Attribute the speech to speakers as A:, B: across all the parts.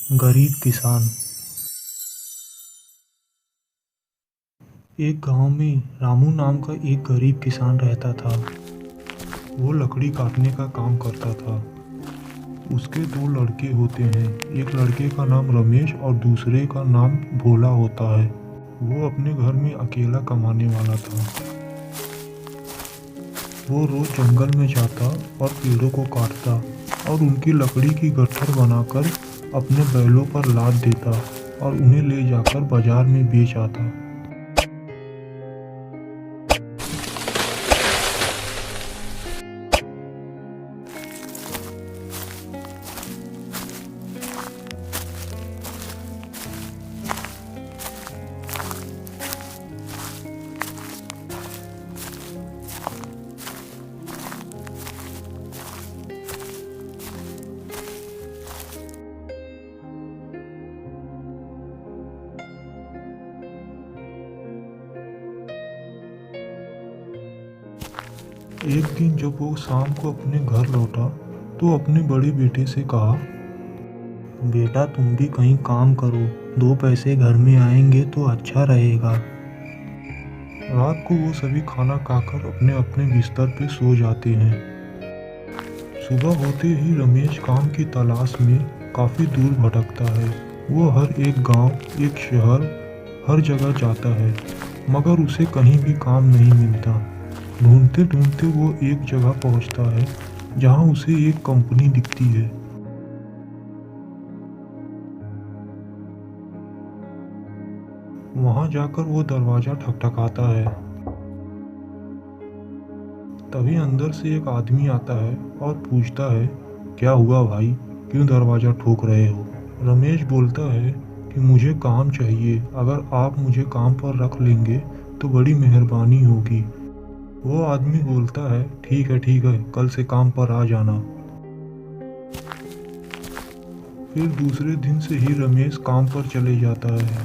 A: गरीब किसान। एक गांव में रामू नाम का एक गरीब किसान रहता था। वो लकड़ी काटने का काम करता था। उसके दो लड़के होते हैं। एक लड़के का नाम रमेश और दूसरे का नाम भोला होता है। वो अपने घर में अकेला कमाने वाला था। वो रोज जंगल में जाता और पेड़ों को काटता और उनकी लकड़ी की गट्ठर बनाकर अपने बैलों पर लाद देता और उन्हें ले जाकर बाजार में बेच आता। एक दिन जब वो शाम को अपने घर लौटा तो अपने बड़े बेटे से कहा, बेटा तुम भी कहीं काम करो, दो पैसे घर में आएंगे तो अच्छा रहेगा। रात को वो सभी खाना खाकर अपने अपने बिस्तर पे सो जाते हैं। सुबह होते ही रमेश काम की तलाश में काफी दूर भटकता है। वो हर एक गांव, एक शहर, हर जगह जाता है, मगर उसे कहीं भी काम नहीं मिलता। ढूंढते ढूंढते वो एक जगह पहुंचता है जहां उसे एक कंपनी दिखती है। वहां जाकर वो दरवाजा ठकठकाता है। तभी अंदर से एक आदमी आता है और पूछता है, क्या हुआ भाई, क्यों दरवाजा ठोक रहे हो? रमेश बोलता है कि मुझे काम चाहिए, अगर आप मुझे काम पर रख लेंगे तो बड़ी मेहरबानी होगी। वो आदमी बोलता है, ठीक है, कल से काम पर आ जाना। फिर दूसरे दिन से ही रमेश काम पर चले जाता है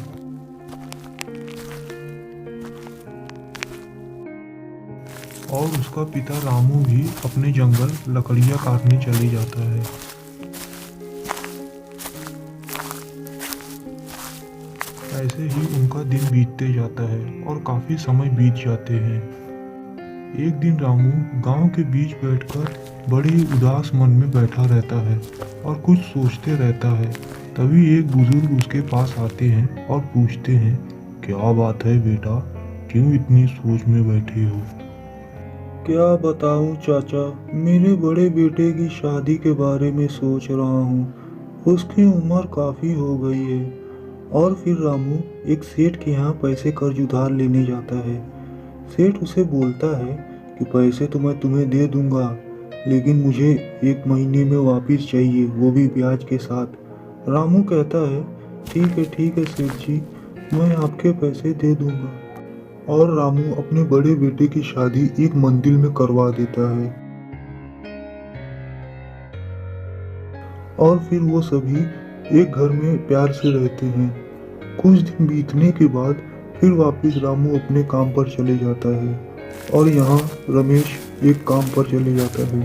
A: और उसका पिता रामू भी अपने जंगल लकड़ियां काटने चले जाता है। ऐसे ही उनका दिन बीतते जाता है और काफी समय बीत जाते हैं। एक दिन रामू गांव के बीच बैठकर बड़े ही उदास मन में बैठा रहता है और कुछ सोचते रहता है। तभी एक बुजुर्ग उसके पास आते हैं और पूछते हैं, क्या बात है बेटा, क्यों इतनी सोच में बैठे हो? क्या बताऊं चाचा, मेरे बड़े बेटे की शादी के बारे में सोच रहा हूँ। उसकी उम्र काफी हो गई है। और फिर रामू एक सेठ के यहाँ पैसे कर्ज उधार लेने जाता है। सेठ उसे बोलता है कि पैसे तो मैं तुम्हें दे दूंगा, लेकिन मुझे 1 महीने में वापस चाहिए, वो भी ब्याज के साथ। रामू कहता है, ठीक है सेठ जी, मैं आपके पैसे दे दूंगा। और रामू अपने बड़े बेटे की शादी एक मंदिर में करवा देता है। और फिर वो सभी एक घर में प्यार से रहते हैं। कुछ दिन बीतने के बाद फिर वापस रामू अपने काम पर चले जाता है और यहाँ रमेश एक काम पर चले जाता है।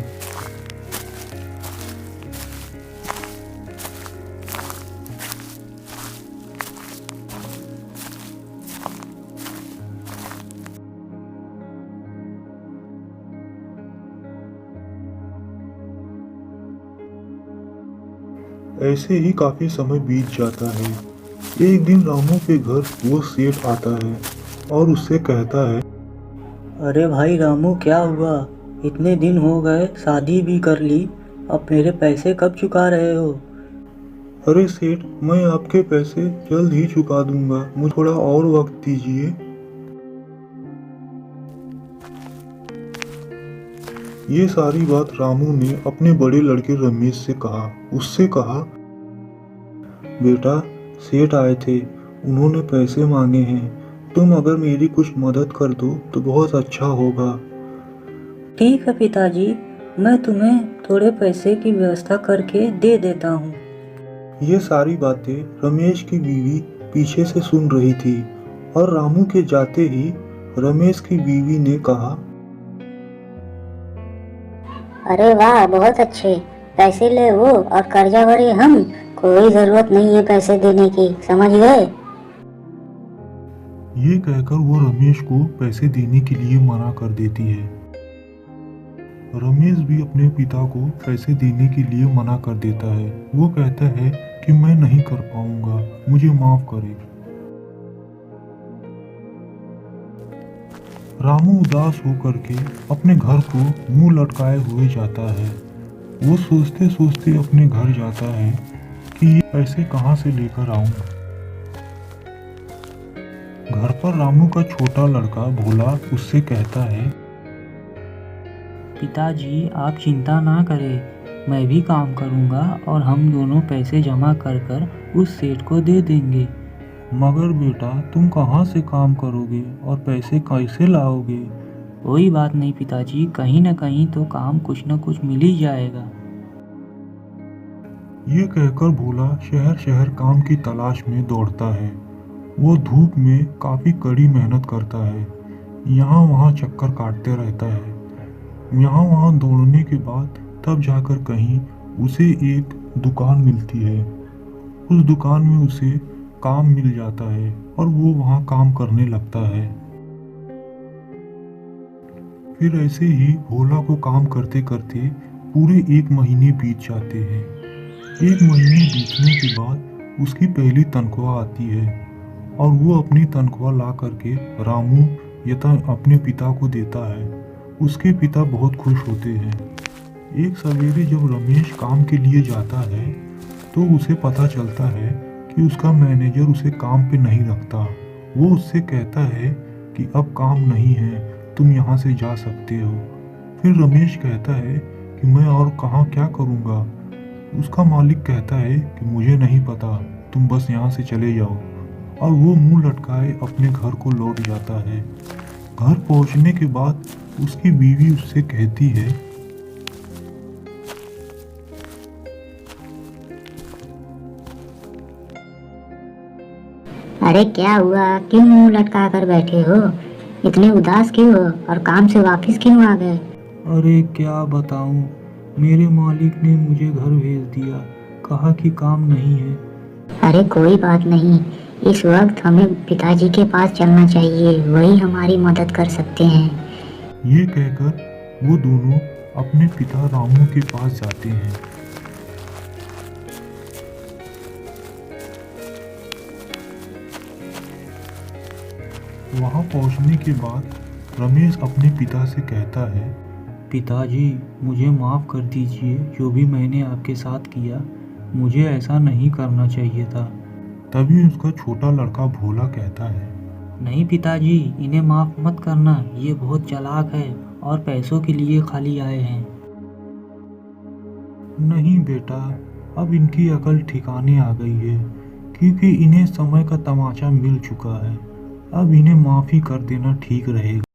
A: ऐसे ही काफी समय बीत जाता है। एक दिन रामू के घर वो सेठ आता है और उससे कहता है,
B: अरे भाई रामू, क्या हुआ? इतने दिन हो गए, शादी भी कर ली, अब मेरे पैसे कब चुका रहे हो?
A: अरे सेठ, मैं आपके पैसे जल्द ही चुका दूंगा, मुझे थोड़ा और वक्त दीजिए। ये सारी बात रामू ने अपने बड़े लड़के रमेश से कहा। उससे कहा, बेटा सेठ आए थे, उन्होंने पैसे मांगे हैं, तुम अगर मेरी कुछ मदद कर दो तो बहुत अच्छा होगा।
B: ठीक है पिताजी, मैं तुम्हें थोड़े पैसे की व्यवस्था करके दे देता हूँ।
A: ये सारी बातें रमेश की बीवी पीछे से सुन रही थी और रामू के जाते ही रमेश की बीवी ने कहा,
C: अरे वाह, बहुत अच्छे पैसे ले वो और कर्जा भरे हम, कोई जरूरत नहीं है पैसे देने की, समझ गए?
A: ये कहकर वो रमेश को पैसे देने के लिए मना कर देती है। रमेश भी अपने पिता को पैसे देने के लिए मना कर देता है। वो कहता है कि मैं नहीं कर पाऊंगा, मुझे माफ करें। रामू उदास होकर के अपने घर को मुंह लटकाए हुए जाता है। वो सोचते सोचते अपने घर जाता है कि ये पैसे कहाँ से लेकर आऊं। घर पर रामू का छोटा लड़का भोला उससे कहता है,
B: पिताजी आप चिंता ना करें, मैं भी काम करूंगा और हम दोनों पैसे जमा कर कर उस सेठ को दे देंगे।
A: मगर बेटा तुम कहाँ से काम करोगे और पैसे कैसे लाओगे?
B: कोई बात नहीं पिताजी, कहीं ना कहीं तो काम कुछ न कुछ मिल ही जाएगा।
A: ये कहकर भोला शहर शहर काम की तलाश में दौड़ता है। वो धूप में काफी कड़ी मेहनत करता है, यहाँ वहाँ चक्कर काटते रहता है। यहाँ वहाँ दौड़ने के बाद तब जाकर कहीं उसे एक दुकान मिलती है। उस दुकान में उसे काम मिल जाता है और वो वहाँ काम करने लगता है। फिर ऐसे ही भोला को काम करते करते पूरे 1 महीने बीत जाते हैं। 1 महीने बीतने के बाद उसकी पहली तनख्वाह आती है और वो अपनी तनख्वाह ला करके रामू यथा अपने पिता को देता है। उसके पिता बहुत खुश होते हैं। एक सवेरे जब रमेश काम के लिए जाता है तो उसे पता चलता है कि उसका मैनेजर उसे काम पे नहीं रखता। वो उससे कहता है कि अब काम नहीं है, तुम यहाँ से जा सकते हो। फिर रमेश कहता है कि मैं और कहाँ क्या करूँगा। उसका मालिक कहता है कि मुझे नहीं पता, तुम बस यहाँ से चले जाओ। और वो मुंह लटकाए अपने घर को लौट जाता है। घर पहुँचने के बाद उसकी बीवी उससे कहती है,
C: अरे क्या हुआ, क्यों मुंह लटका कर बैठे हो? इतने उदास क्यों हो और काम से वापस क्यों आ गए?
B: अरे क्या बताऊं, मेरे मालिक ने मुझे घर भेज दिया, कहा कि काम नहीं है।
C: अरे कोई बात नहीं, इस वक्त हमें पिताजी के पास चलना चाहिए, वही हमारी मदद कर सकते हैं।
A: ये कहकर वो दोनों अपने पिता रामू के पास जाते हैं। वहां पहुंचने के बाद रमेश अपने पिता से कहता है,
B: पिताजी मुझे माफ़ कर दीजिए, जो भी मैंने आपके साथ किया मुझे ऐसा नहीं करना चाहिए था।
A: तभी उसका छोटा लड़का भोला कहता है,
B: नहीं पिताजी, इन्हें माफ़ मत करना, ये बहुत चालाक है और पैसों के लिए खाली आए हैं।
A: नहीं बेटा, अब इनकी अकल ठिकाने आ गई है, क्योंकि इन्हें समय का तमाचा मिल चुका है। अब इन्हें माफ़ी कर देना ठीक रहेगा।